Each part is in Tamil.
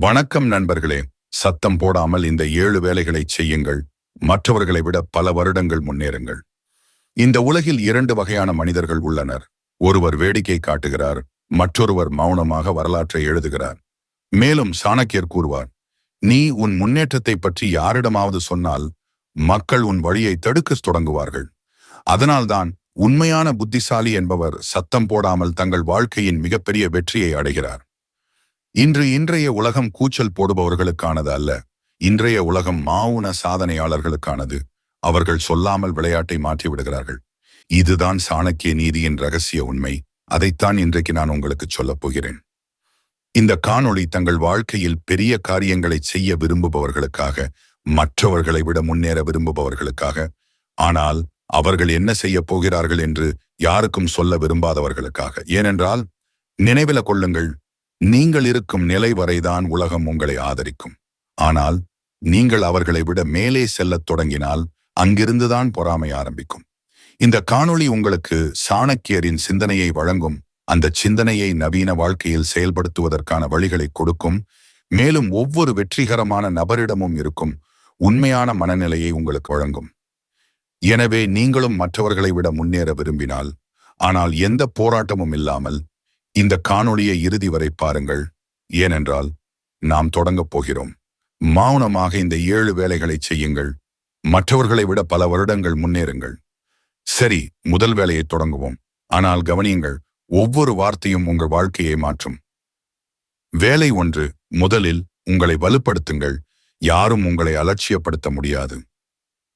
வணக்கம் நண்பர்களே. சத்தம் போடாமல் இந்த 7 வேலைகளை செய்யுங்கள். மற்றவர்களை விட பல வருடங்கள் முன்னேறுங்கள். இந்த உலகில் 2 வகையான மனிதர்கள் உள்ளனர். ஒருவர் வேடிக்கை காட்டுகிறார், மற்றொருவர் மௌனமாக வரலாற்றை எழுதுகிறார். மேலும் சாணக்கியர் கூறுவார், நீ உன் முன்னேற்றத்தை பற்றி யாரிடமாவது சொன்னால் மக்கள் உன் வழியை தடுக்கத் தொடங்குவார்கள். அதனால்தான் உண்மையான புத்திசாலி என்பவர் சத்தம் போடாமல் தங்கள் வாழ்க்கையின் மிகப்பெரிய வெற்றியை அடைகிறார். இன்றைய உலகம் கூச்சல் போடுபவர்களுக்கானது அல்ல. இன்றைய உலகம் மௌன சாதனையாளர்களுக்கானது. அவர்கள் சொல்லாமல் விளையாட்டை மாற்றி விடுகிறார்கள். இதுதான் சாணக்கிய நீதியின் ரகசிய உண்மை. அதைத்தான் இன்றைக்கு நான் உங்களுக்கு சொல்லப் போகிறேன். இந்த காணொளி தங்கள் வாழ்க்கையில் பெரிய காரியங்களை செய்ய விரும்புபவர்களுக்காக, மற்றவர்களை விட முன்னேற விரும்புபவர்களுக்காக, ஆனால் அவர்கள் என்ன செய்ய போகிறார்கள் என்று யாருக்கும் சொல்ல விரும்பாதவர்களுக்காக. ஏனென்றால் நினைவில கொள்ளுங்கள், நீங்கள் இருக்கும் நிலை வரைதான் உலகம் உங்களை ஆதரிக்கும். ஆனால் நீங்கள் அவர்களை விட மேலே செல்லத் தொடங்கினால் அங்கிருந்துதான் பொறாமை ஆரம்பிக்கும். இந்த காணொளி உங்களுக்கு சாணக்கியரின் சிந்தனையை வழங்கும். அந்த சிந்தனையை நவீன வாழ்க்கையில் செயல்படுத்துவதற்கான வழிகளை கொடுக்கும். மேலும் ஒவ்வொரு வெற்றிகரமான நபரிடமும் இருக்கும் உண்மையான மனநிலையை உங்களுக்கு வழங்கும். எனவே நீங்களும் மற்றவர்களை விட முன்னேற விரும்பினால், ஆனால் எந்த போராட்டமும் இல்லாமல், இந்த காணொளியை இறுதி வரை பாருங்கள். ஏனென்றால் நாம் தொடங்கப் போகிறோம். மௌனமாக இந்த 7 வேலைகளை செய்யுங்கள். மற்றவர்களை விட பல வருடங்கள் முன்னேறுங்கள். சரி, முதல் வேலையை தொடங்குவோம். ஆனால் கவனியுங்கள், ஒவ்வொரு வார்த்தையும் உங்கள் வாழ்க்கையை மாற்றும். வேலை 1. முதலில் உங்களை வலுப்படுத்துங்கள். யாரும் உங்களை அலட்சியப்படுத்த முடியாது.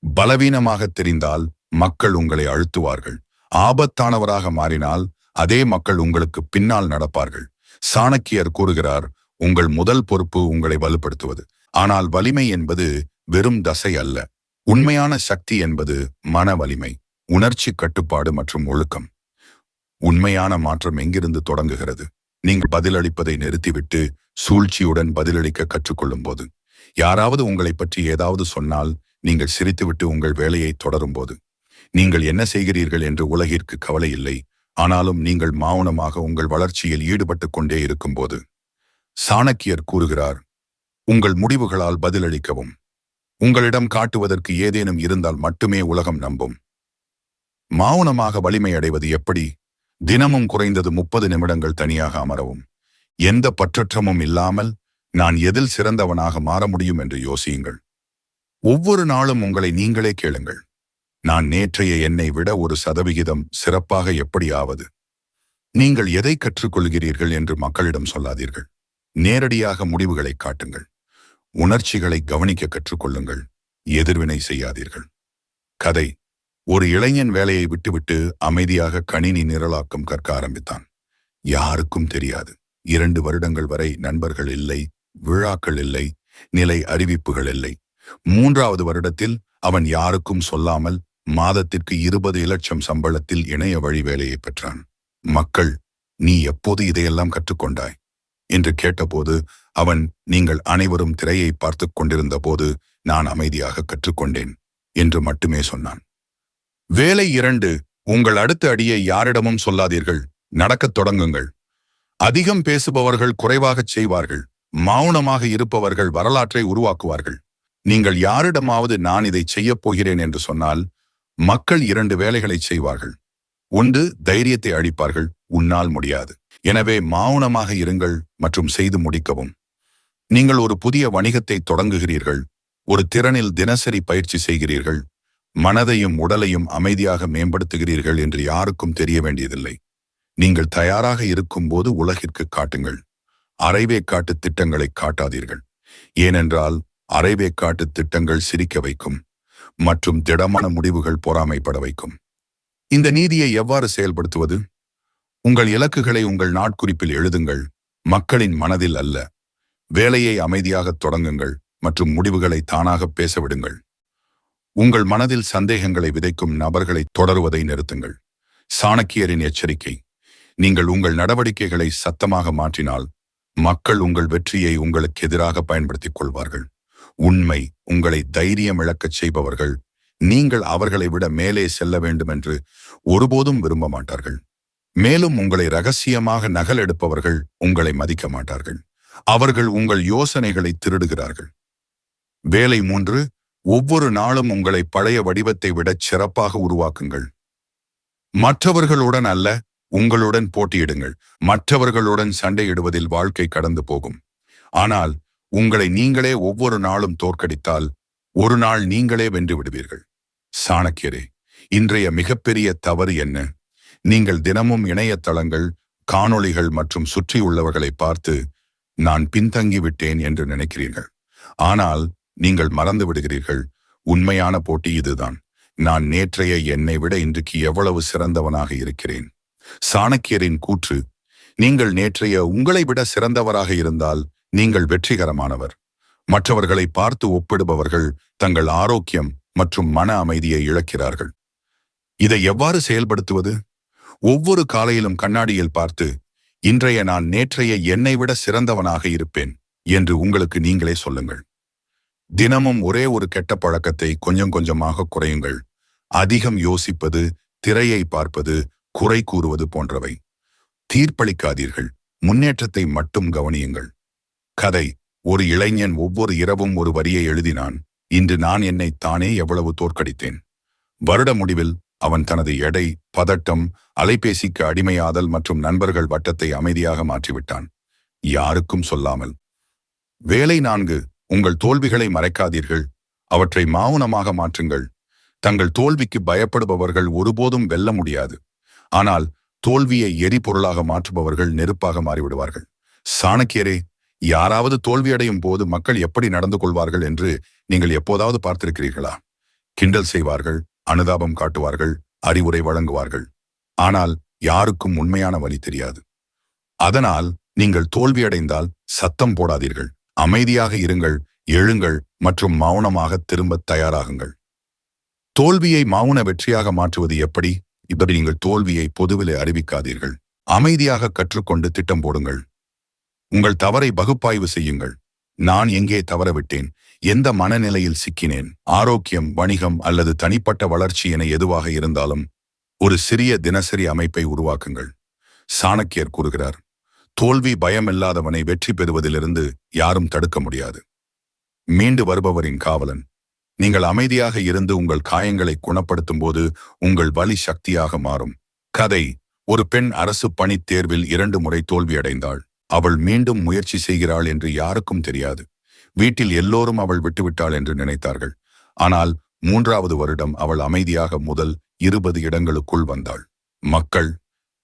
பலவீனமாக தெரிந்தால் மக்கள் உங்களை அழுத்துவார்கள். ஆபத்தானவராக மாறினால் அதே மக்கள் உங்களுக்கு பின்னால் நடப்பார்கள். சாணக்கியர் கூறுகிறார், உங்கள் முதல் பொறுப்பு உங்களை வலுப்படுத்துவது. ஆனால் வலிமை என்பது வெறும் தசை அல்ல. உண்மையான சக்தி என்பது மன வலிமை, உணர்ச்சி கட்டுப்பாடு மற்றும் ஒழுக்கம். உண்மையான மாற்றம் எங்கிருந்து தொடங்குகிறது? நீங்கள் பதிலளிப்பதை நிறுத்திவிட்டு சூழ்ச்சியுடன் பதிலளிக்க கற்றுக்கொள்ளும் போது. யாராவது உங்களை பற்றி ஏதாவது சொன்னால் நீங்கள் சிரித்துவிட்டு உங்கள் வேலையை தொடரும் போது. நீங்கள் என்ன செய்கிறீர்கள் என்று உலகிற்கு கவலை இல்லை. ஆனாலும் நீங்கள் மௌனமாக உங்கள் வளர்ச்சியில் ஈடுபட்டு கொண்டே இருக்கும்போது. சாணக்கியர் கூறுகிறார், உங்கள் முடிவுகளால் பதிலளிக்கவும். உங்களிடம் காட்டுவதற்கு ஏதேனும் இருந்தால் மட்டுமே உலகம் நம்பும். மௌனமாக வலிமை அடைவது எப்படி? தினமும் குறைந்தது 30 நிமிடங்கள் தனியாக அமரவும். எந்த பற்றற்றமும் இல்லாமல் நான் எதில் சிறந்தவனாக மாற முடியும் என்று யோசியுங்கள். ஒவ்வொரு நாளும் உங்களை நீங்களே கேளுங்கள், நான் நேற்றைய என்னை விட 1% சிறப்பாக எப்படி ஆவது? நீங்கள் எதை கற்றுக்கொள்கிறீர்கள் என்று மக்களிடம் சொல்லாதீர்கள். நேரடியாக முடிவுகளை காட்டுங்கள். உணர்ச்சிகளை கவனிக்க கற்றுக்கொள்ளுங்கள். எதிர்வினை செய்யாதீர்கள். கதை: ஒரு இளைஞன் வேலையை விட்டுவிட்டு அமைதியாக கணினி நிரலாக்கம் கற்க ஆரம்பித்தான். யாருக்கும் தெரியாது. 2 வருடங்கள் வரை நண்பர்கள் இல்லை, விழாக்கள் இல்லை, நிலை அறிவிப்புகள் இல்லை. 3வது வருடத்தில் அவன் யாருக்கும் சொல்லாமல் மாதத்திற்கு 20 லட்சம் சம்பளத்தில் இணைய வழி வேலையை பெற்றான். மக்கள், நீ எப்போது இதையெல்லாம் கற்றுக்கொண்டாய் என்று கேட்டபோது அவன், நீங்கள் அனைவரும் திரையை பார்த்து கொண்டிருந்த போது நான் அமைதியாக கற்றுக்கொண்டேன் என்று மட்டுமே சொன்னான். வேலை 2. உங்கள் அடுத்த அடியை யாரிடமும் சொல்லாதீர்கள். நடக்கத் தொடங்குங்கள். அதிகம் பேசுபவர்கள் குறைவாகச் செய்வார்கள். மௌனமாக இருப்பவர்கள் வரலாற்றை உருவாக்குவார்கள். நீங்கள் யாரிடமாவது நான் இதை செய்யப் போகிறேன் என்று சொன்னால் மக்கள் 2 வேலைகளை செய்வார்கள். 1. தைரியத்தை அளிப்பார்கள், உன்னால் முடியாது. எனவே மௌனமாக இருங்கள் மற்றும் செய்து முடிக்கவும். நீங்கள் ஒரு புதிய வணிகத்தை தொடங்குகிறீர்கள், ஒரு திறனில் தினசரி பயிற்சி செய்கிறீர்கள், மனதையும் உடலையும் அமைதியாக மேம்படுத்துகிறீர்கள் என்று யாருக்கும் தெரிய வேண்டியதில்லை. நீங்கள் தயாராக இருக்கும்போது உலகிற்கு காட்டுங்கள். அரைவேக்காட்டு திட்டங்களை காட்டாதீர்கள். ஏனென்றால் அரைவேக்காட்டு திட்டங்கள் சிரிக்க வைக்கும் மற்றும் திடமான முடிவுகள் பொறாமைப்பட வைக்கும். இந்த நீதியை எவ்வாறு செயல்படுத்துவது? உங்கள் இலக்குகளை உங்கள் நாட்குறிப்பில் எழுதுங்கள். மக்களின் மனதில் அல்ல. வேலையை அமைதியாக தொடங்குங்கள் மற்றும் முடிவுகளை தானாக பேசவிடுங்கள். உங்கள் மனதில் சந்தேகங்களை விதைக்கும் நபர்களை தொடருவதை நிறுத்துங்கள். சாணக்கியரின் எச்சரிக்கை: நீங்கள் உங்கள் நடவடிக்கைகளை சத்தமாக மாற்றினால் மக்கள் உங்கள் வெற்றியை உங்களுக்கு எதிராக பயன்படுத்திக் கொள்வார்கள். உண்மை உங்களை தைரியம் இழக்கச் செய்பவர்கள் நீங்கள் அவர்களை விட மேலே செல்ல வேண்டும் என்று ஒருபோதும் விரும்ப மாட்டார்கள். மேலும் உங்களை ரகசியமாக நகல் எடுப்பவர்கள் உங்களை மதிக்க மாட்டார்கள். அவர்கள் உங்கள் யோசனைகளை திருடுகிறார்கள். வேலை 3. ஒவ்வொரு நாளும் உங்களை பழைய வடிவத்தை விட சிறப்பாக உருவாக்குங்கள். மற்றவர்களுடன் அல்ல, உங்களுடன் போட்டியிடுங்கள். மற்றவர்களுடன் சண்டையிடுவதில் வாழ்க்கை கடந்து போகும். ஆனால் உங்களை நீங்களே ஒவ்வொரு நாளும் தோற்கடித்தால் ஒரு நாள் நீங்களே வென்று விடுவீர்கள். சாணக்கியரே, இன்றைய மிகப்பெரிய தவறு என்ன? நீங்கள் தினமும் இணையதளங்கள், காணொளிகள் மற்றும் சுற்றியுள்ளவர்களை பார்த்து நான் பின்தங்கிவிட்டேன் என்று நினைக்கிறீர்கள். ஆனால் நீங்கள் மறந்து விடுகிறீர்கள், உண்மையான போட்டி இதுதான். நான் நேற்றைய என்னை விட இன்றைக்கு எவ்வளவு சிறந்தவனாக இருக்கிறேன். சாணக்கியரின் கூற்று: நீங்கள் நேற்றைய உங்களை விட சிறந்தவராக இருந்தால் நீங்கள் வெற்றிகரமானவர். மற்றவர்களை பார்த்து ஒப்பிடுபவர்கள் தங்கள் ஆரோக்கியம் மற்றும் மன அமைதியை இழக்கிறார்கள். இதை எவ்வாறு செயல்படுத்துவது? ஒவ்வொரு காலையிலும் கண்ணாடியில் பார்த்து, இன்றைய நான் நேற்றைய என்னை விட சிறந்தவனாக இருப்பேன் என்று உங்களுக்கு நீங்களே சொல்லுங்கள். தினமும் ஒரே ஒரு கெட்ட பழக்கத்தை கொஞ்சம் கொஞ்சமாக குறையுங்கள். அதிகம் யோசிப்பது, திரையை பார்ப்பது, குறை கூறுவது போன்றவை. தீர்ப்பளிக்காதீர்கள், முன்னேற்றத்தை மட்டும் கவனியுங்கள். கதை: ஒரு இளைஞன் ஒவ்வொரு இரவும் ஒரு வரியை எழுதினான். இன்று நான் என்னை தானே எவ்வளவு தோற்கடித்தேன். வருட முடிவில் அவன் தனது எடை, பதட்டம், அலைபேசிக்கு அடிமையாதல் மற்றும் நண்பர்கள் வட்டத்தை அமைதியாக மாற்றிவிட்டான், யாருக்கும் சொல்லாமல். வேலை 4. உங்கள் தோல்விகளை மறைக்காதீர்கள், அவற்றை மௌனமாக மாற்றுங்கள். தங்கள் தோல்விக்கு பயப்படுபவர்கள் ஒருபோதும் வெல்ல முடியாது. ஆனால் தோல்வியை எரிபொருளாக மாற்றுபவர்கள் நெருப்பாக மாறிவிடுவார்கள். சாணக்கியரே, யாராவது தோல்வியடையும் போது மக்கள் எப்படி நடந்து கொள்வார்கள் என்று நீங்கள் எப்போதாவது பார்த்திருக்கிறீர்களா? கிண்டல் செய்வார்கள், அனுதாபம் காட்டுவார்கள், அறிவுரை வழங்குவார்கள். ஆனால் யாருக்கும் உண்மையான வழி தெரியாது. அதனால் நீங்கள் தோல்வியடைந்தால் சத்தம் போடாதீர்கள். அமைதியாக இருங்கள், எழுங்கள் மற்றும் மௌனமாக திரும்ப தயாராகுங்கள். தோல்வியை மௌன வெற்றியாக மாற்றுவது எப்படி? இப்படி நீங்கள் தோல்வியை பொதுவிலே அறிவிக்காதீர்கள். அமைதியாக கற்றுக்கொண்டு திட்டம் போடுங்கள். உங்கள் தவறை பகுப்பாய்வு செய்யுங்கள். நான் எங்கே தவறவிட்டேன்? எந்த மனநிலையில் சிக்கினேன்? ஆரோக்கியம், வணிகம் அல்லது தனிப்பட்ட வளர்ச்சி என எதுவாக இருந்தாலும் ஒரு சிறிய தினசரி அமைப்பை உருவாக்குங்கள். சாணக்கியர் கூறுகிறார், தோல்வி பயமில்லாதவனை வெற்றி பெறுவதிலிருந்து யாரும் தடுக்க முடியாது. மீண்டு வருபவரின் காவலன். நீங்கள் அமைதியாக இருந்து உங்கள் காயங்களை குணப்படுத்தும் போது உங்கள் வலி சக்தியாக மாறும். கதை: ஒரு பெண் அரசு பணித் தேர்வில் 2 முறை தோல்வியடைந்தாள். அவள் மீண்டும் முயற்சி செய்கிறாள் என்று யாருக்கும் தெரியாது. வீட்டில் எல்லோரும் அவள் விட்டுவிட்டாள் என்று நினைத்தார்கள். ஆனால் 3வது வருடம் அவள் அமைதியாக முதல் 20 இடங்களுக்குள் வந்தாள். மக்கள்,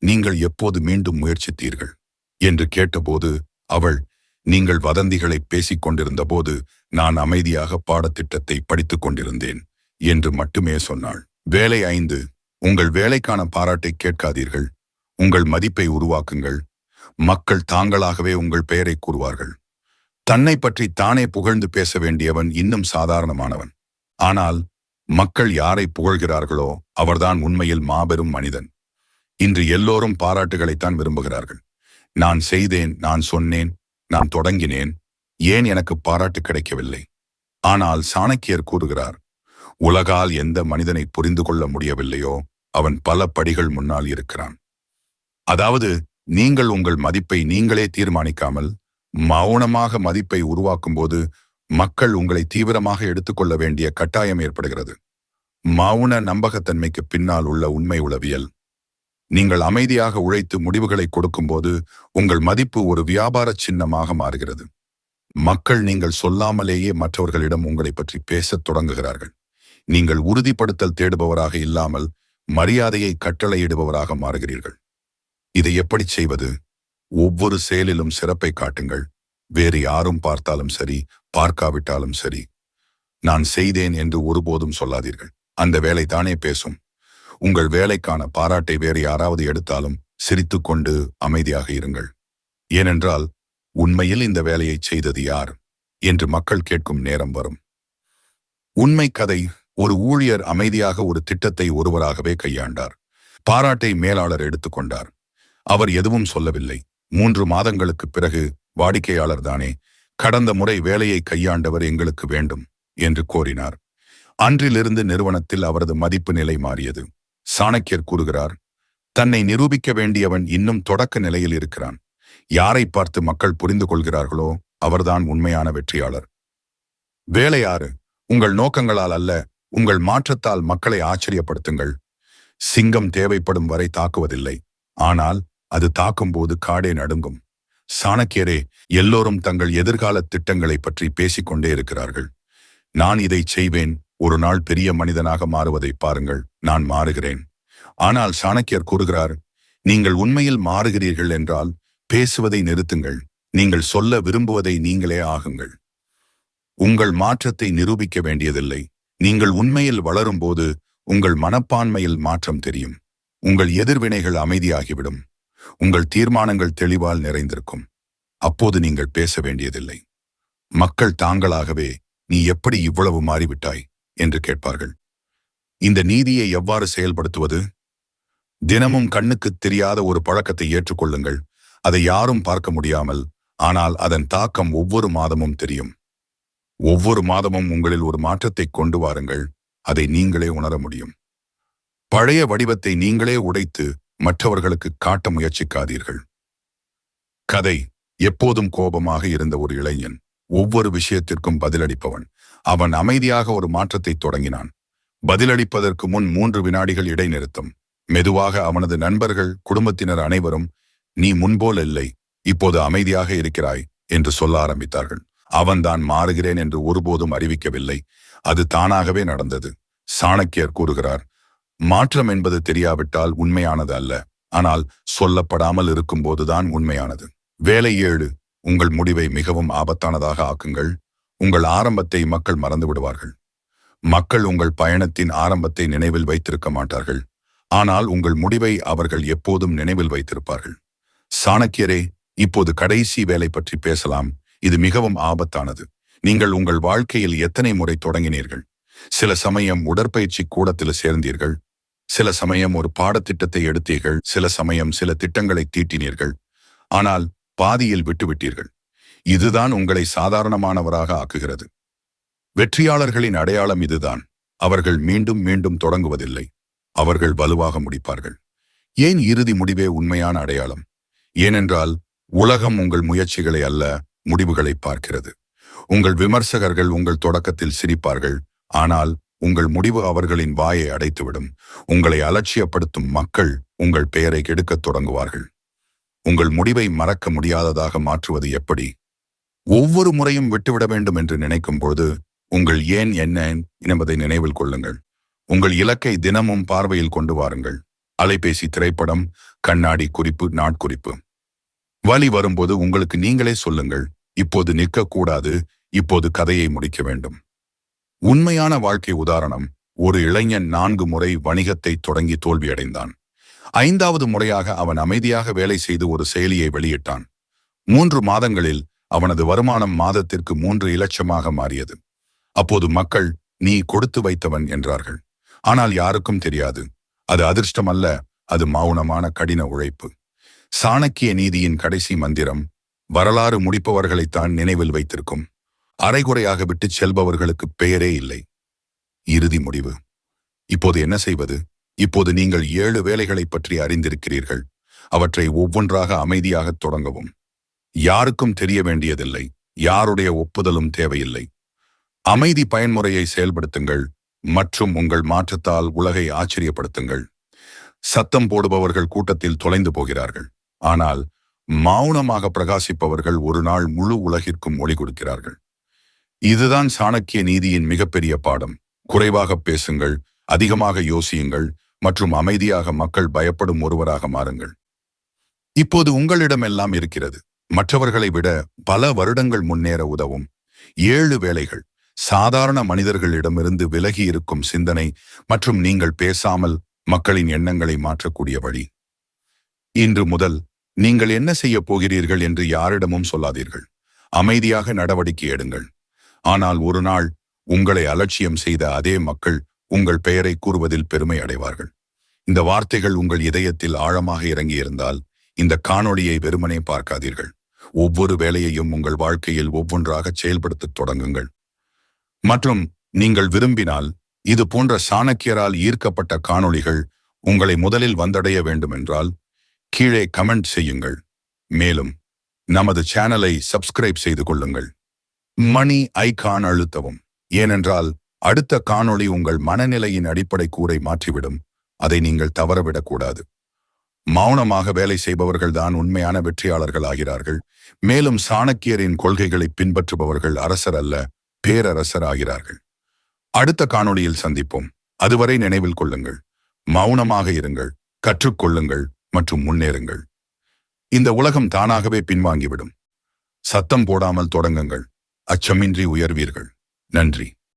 நீங்கள் எப்போது மீண்டும் முயற்சித்தீர்கள் என்று கேட்டபோது அவள், நீங்கள் வதந்திகளை பேசிக் கொண்டிருந்த போது நான் அமைதியாக பாடத்திட்டத்தை படித்துக் கொண்டிருந்தேன் என்று மட்டுமே சொன்னாள். வேலை 5. உங்கள் வேலைக்கான பாராட்டை கேட்காதீர்கள், உங்கள் மதிப்பை உருவாக்குங்கள். மக்கள் தாங்களாகவே உங்கள் பெயரை கூறுவார்கள். தன்னை பற்றி தானே புகழ்ந்து பேச வேண்டியவன் இன்னும் சாதாரணமானவன். ஆனால் மக்கள் யாரை புகழ்கிறார்களோ அவர்தான் உண்மையில் மாபெரும் மனிதன். இன்று எல்லோரும் பாராட்டுகளைத்தான் விரும்புகிறார்கள். நான் செய்தேன், நான் சொன்னேன், நான் தொடங்கினேன், ஏன் எனக்கு பாராட்டு கிடைக்கவில்லை? ஆனால் சாணக்கியர் கூறுகிறார், உலகால் எந்த மனிதனை புரிந்து கொள்ள முடியவில்லையோ அவன் பல படிகள் முன்னால் இருக்கிறான். அதாவது நீங்கள் உங்கள் மதிப்பை நீங்களே தீர்மானிக்காமல் மௌனமாக மதிப்பை உருவாக்கும் போது மக்கள் உங்களை தீவிரமாக எடுத்துக்கொள்ள வேண்டிய கட்டாயம் ஏற்படுகிறது. மௌன நம்பகத்தன்மைக்கு பின்னால் உள்ள உண்மை உளவியல். நீங்கள் அமைதியாக உழைத்து முடிவுகளை கொடுக்கும்போது உங்கள் மதிப்பு ஒரு வியாபார சின்னமாக மாறுகிறது. மக்கள் நீங்கள் சொல்லாமலேயே மற்றவர்களிடம் உங்களை பற்றி பேசத் தொடங்குகிறார்கள். நீங்கள் உறுதிப்படுத்தல் தேடுபவராக இல்லாமல் மரியாதையை கட்டளையிடுபவராக மாறுகிறீர்கள். இதை எப்படி செய்வது? ஒவ்வொரு செயலிலும் சிறப்பை காட்டுங்கள். வேறு யாரும் பார்த்தாலும் சரி, பார்க்காவிட்டாலும் சரி. நான் செய்தேன் என்று ஒருபோதும் சொல்லாதீர்கள். அந்த வேலை தானே பேசும். உங்கள் வேலைக்கான பாராட்டை வேறு யாராவது எடுத்தாலும் சிரித்துக்கொண்டு அமைதியாக இருங்கள். ஏனென்றால் உண்மையில் இந்த வேலையை செய்தது யார் என்று மக்கள் கேட்கும் நேரம் வரும். உண்மை கதை: ஒரு ஊழியர் அமைதியாக ஒரு திட்டத்தை ஒருவராகவே கையாண்டார். பாராட்டை மேலாளர் எடுத்துக்கொண்டார். அவர் எதுவும் சொல்லவில்லை. 3 மாதங்களுக்கு பிறகு, வாடிக்கையாளர் தானே, கடந்த முறை வேலையை கையாண்டவர் எங்களுக்கு வேண்டும் என்று கோரினார். அன்றிலிருந்து நிறுவனத்தில் அவரது மதிப்பு நிலை மாறியது. சாணக்கியர் கூறுகிறார், தன்னை நிரூபிக்க வேண்டியவன் இன்னும் தொடக்க நிலையில் இருக்கிறான். யாரை பார்த்து மக்கள் புரிந்து கொள்கிறார்களோ அவர்தான் உண்மையான வெற்றியாளர். வேலை 6. உங்கள் நோக்கங்களால் அல்ல, உங்கள் மாற்றத்தால் மக்களை ஆச்சரியப்படுத்துங்கள். சிங்கம் தேவைப்படும் வரை தாக்குவதில்லை, ஆனால் அது தாக்கும்போது காடே நடுங்கும். சாணக்கியரே, எல்லோரும் தங்கள் எதிர்கால திட்டங்களை பற்றி பேசிக்கொண்டே இருக்கிறார்கள். நான் இதை செய்வேன், ஒரு நாள் பெரிய மனிதனாக மாறுவதை பாருங்கள், நான் மாறுகிறேன். ஆனால் சாணக்கியர் கூறுகிறார், நீங்கள் உண்மையில் மாறுகிறீர்கள் என்றால் பேசுவதை நிறுத்துங்கள். நீங்கள் சொல்ல விரும்புவதை நீங்களே ஆகுங்கள். உங்கள் மாற்றத்தை நிரூபிக்க வேண்டியதில்லை. நீங்கள் உண்மையில் வளரும்போது உங்கள் மனப்பான்மையில் மாற்றம் தெரியும். உங்கள் எதிர்வினைகள் அமைதியாகிவிடும். உங்கள் தீர்மானங்கள் தெளிவால் நிறைந்திருக்கும். அப்போது நீங்கள் பேச வேண்டியதில்லை. மக்கள் தாங்களாகவே, நீ எப்படி இவ்வளவு மாறிவிட்டாய் என்று கேட்பார்கள். இந்த நீதியை எவ்வாறு செயல்படுத்துவது? தினமும் கண்ணுக்கு தெரியாத ஒரு பழக்கத்தை ஏற்றுக்கொள்ளுங்கள். அதை யாரும் பார்க்க முடியாமல், ஆனால் அதன் தாக்கம் ஒவ்வொரு மாதமும் தெரியும். ஒவ்வொரு மாதமும் உங்களில் ஒரு மாற்றத்தை கொண்டு வாருங்கள். அதை நீங்களே உணர முடியும். பழைய வடிவத்தை நீங்களே உடைத்து மற்றவர்களுக்கு காட்ட முயற்சிக்காதீர்கள். கதை. எப்போதும் கோபமாக இருந்த ஒரு இளைஞன், ஒவ்வொரு விஷயத்திற்கும் பதிலளிப்பவன். அவன் அமைதியாக ஒரு மாற்றத்தை தொடங்கினான். பதிலளிப்பதற்கு முன் 3 வினாடிகள் இடைநிறுத்தம். மெதுவாக அவனது நண்பர்கள், குடும்பத்தினர் அனைவரும், நீ முன்போல் இல்லை, இப்போது அமைதியாக இருக்கிறாய் என்று சொல்ல ஆரம்பித்தார்கள். அவன்தான் மாறுகிறேன் என்று ஒருபோதும் அறிவிக்கவில்லை, அது தானாகவே நடந்தது. சாணக்கியர் கூறுகிறார், மாற்றம் என்பது தெரியாவிட்டால் உண்மையானது அல்ல, ஆனால் சொல்லப்படாமல் இருக்கும்போதுதான் உண்மையானது. வேலை 7. உங்கள் முடிவை மிகவும் ஆபத்தானதாக ஆக்குங்கள். உங்கள் ஆரம்பத்தை மக்கள் மறந்து விடுவார்கள். மக்கள் உங்கள் பயணத்தின் ஆரம்பத்தை நினைவில் வைத்திருக்க மாட்டார்கள், ஆனால் உங்கள் முடிவை அவர்கள் எப்போதும் நினைவில் வைத்திருப்பார்கள். சாணக்கியரே, இப்போது கடைசி வேலை பற்றி பேசலாம். இது மிகவும் ஆபத்தானது. நீங்கள் உங்கள் வாழ்க்கையில் எத்தனை முறை தொடங்கினீர்கள்? சில சமயம் உடற்பயிற்சி கூடத்தில் சேர்ந்தீர்கள், சில சமயம் ஒரு பாடத்திட்டத்தை எடுத்தீர்கள், சில சமயம் சில திட்டங்களை தீட்டினீர்கள், ஆனால் பாதியில் விட்டுவிட்டீர்கள். இதுதான் உங்களை சாதாரணமானவராக ஆக்குகிறது. வெற்றியாளர்களின் அடையாளம் இதுதான். அவர்கள் மீண்டும் மீண்டும் தொடங்குவதில்லை, அவர்கள் வலுவாக முடிப்பார்கள். ஏன் இறுதி முடிவே உண்மையான அடையாளம்? ஏனென்றால் உலகம் உங்கள் முயற்சிகளை அல்ல, முடிவுகளை பார்க்கிறது. உங்கள் விமர்சகர்கள் உங்கள் தொடக்கத்தில் சிரிப்பார்கள், ஆனால் உங்கள் முடிவு அவர்களின் வாயை அடைத்துவிடும். உங்களை அலட்சியப்படுத்தும் மக்கள் உங்கள் பெயரை கெடுக்கத் தொடங்குவார்கள். உங்கள் முடிவை மறக்க முடியாததாக மாற்றுவது எப்படி? ஒவ்வொரு முறையும் விட்டுவிட வேண்டும் என்று நினைக்கும் பொழுது உங்கள் ஏன் என்ன என்பதை நினைவில் கொள்ளுங்கள். உங்கள் இலக்கை தினமும் பார்வையில் கொண்டு வாருங்கள். அலைபேசி, திரைப்படம், கண்ணாடி குறிப்பு, நாட்குறிப்பு. வலி வரும்போது உங்களுக்கு நீங்களே சொல்லுங்கள், இப்போது நிற்கக்கூடாது, இப்போது கதையை முடிக்க வேண்டும். உண்மையான வாழ்க்கை உதாரணம். ஒரு இளைஞன் 4 முறை வணிகத்தை தொடங்கி தோல்வியடைந்தான். 5வது முறையாக அவன் அமைதியாக வேலை செய்து ஒரு செயலியை வெளியிட்டான். 3 மாதங்களில் அவனது வருமானம் மாதத்திற்கு 3 இலட்சமாக மாறியது. அப்போது மக்கள், நீ கொடுத்து வைத்தவன் என்றார்கள். ஆனால் யாருக்கும் தெரியாது, அது அதிர்ஷ்டம் அல்ல, அது மௌனமான கடின உழைப்பு. சாணக்கிய நீதியின் கடைசி மந்திரம், வரலாறு முடிப்பவர்களைத்தான் நினைவில் வைத்திருக்கும், அரைகுறையாக விட்டுச் செல்பவர்களுக்கு பெயரே இல்லை. இறுதி முடிவு. இப்போது என்ன செய்வது? இப்போது நீங்கள் 7 வேலைகளை பற்றி அறிந்திருக்கிறீர்கள். அவற்றை ஒவ்வொன்றாக அமைதியாக தொடங்கவும். யாருக்கும் தெரிய வேண்டியதில்லை, யாருடைய ஒப்புதலும் தேவையில்லை. அமைதி பயன்முறையை செயல்படுத்துங்கள் மற்றும் உங்கள் மாற்றத்தால் உலகை ஆச்சரியப்படுத்துங்கள். சத்தம் போடுபவர்கள் கூட்டத்தில் தொலைந்து போகிறார்கள், ஆனால் மௌனமாக பிரகாசிப்பவர்கள் ஒரு நாள் முழு உலகிற்கும் ஒளி கொடுக்கிறார்கள். இதுதான் சாணக்கிய நீதியின் மிகப்பெரிய பாடம். குறைவாக பேசுங்கள், அதிகமாக யோசியுங்கள் மற்றும் அமைதியாக மக்கள் பயப்படும் ஒருவராக மாறுங்கள். இப்போது உங்களிடம் எல்லாம் இருக்கிறது. மற்றவர்களை விட பல வருடங்கள் முன்னேற உதவும் 7 வேலைகள். சாதாரண மனிதர்களிடமிருந்து விலகி இருக்கும் சிந்தனை மற்றும் நீங்கள் பேசாமல் மக்களின் எண்ணங்களை மாற்றக்கூடிய வழி. இன்று முதல் நீங்கள் என்ன செய்ய போகிறீர்கள் என்று யாரிடமும் சொல்லாதீர்கள். அமைதியாக நடவடிக்கை எடுங்கள். ஆனால் ஒரு நாள் உங்களை அலட்சியம் செய்த அதே மக்கள் உங்கள் பெயரை கூறுவதில் பெருமை அடைவார்கள். இந்த வார்த்தைகள் உங்கள் இதயத்தில் ஆழமாக இறங்கியிருந்தால் இந்த காணொளியை வெறுமனே பார்க்காதீர்கள். ஒவ்வொரு வேலையையும் உங்கள் வாழ்க்கையில் ஒவ்வொன்றாக செயல்படுத்தத் தொடங்குங்கள். மற்றும் நீங்கள் விரும்பினால் இது போன்ற சாணக்கியரால் ஈர்க்கப்பட்ட காணொளிகள் உங்களை முதலில் வந்தடைய வேண்டுமென்றால் கீழே கமெண்ட் செய்யுங்கள். மேலும் நமது சேனலை சப்ஸ்கிரைப் செய்து கொள்ளுங்கள். மணி ஐகான் அழுத்தவும். ஏனென்றால் அடுத்த காணொளி உங்கள் மனநிலையின் அடிப்படை கூரை மாற்றிவிடும். அதை நீங்கள் தவறவிடக்கூடாது. மௌனமாக வேலை செய்பவர்கள்தான் உண்மையான வெற்றியாளர்கள் ஆகிறார்கள். மேலும் சாணக்கியரின் கொள்கைகளை பின்பற்றுபவர்கள் அரசர் அல்ல, பேரரசர் ஆகிறார்கள். அடுத்த காணொளியில் சந்திப்போம். அதுவரை நினைவில் கொள்ளுங்கள், மௌனமாக இருங்கள், கற்றுக்கொள்ளுங்கள் மற்றும் முன்னேறுங்கள். இந்த உலகம் தானாகவே பின்வாங்கிவிடும். சத்தம் போடாமல் தொடங்குங்கள். அச்சமின்றி உயர்வீர்கள். நன்றி.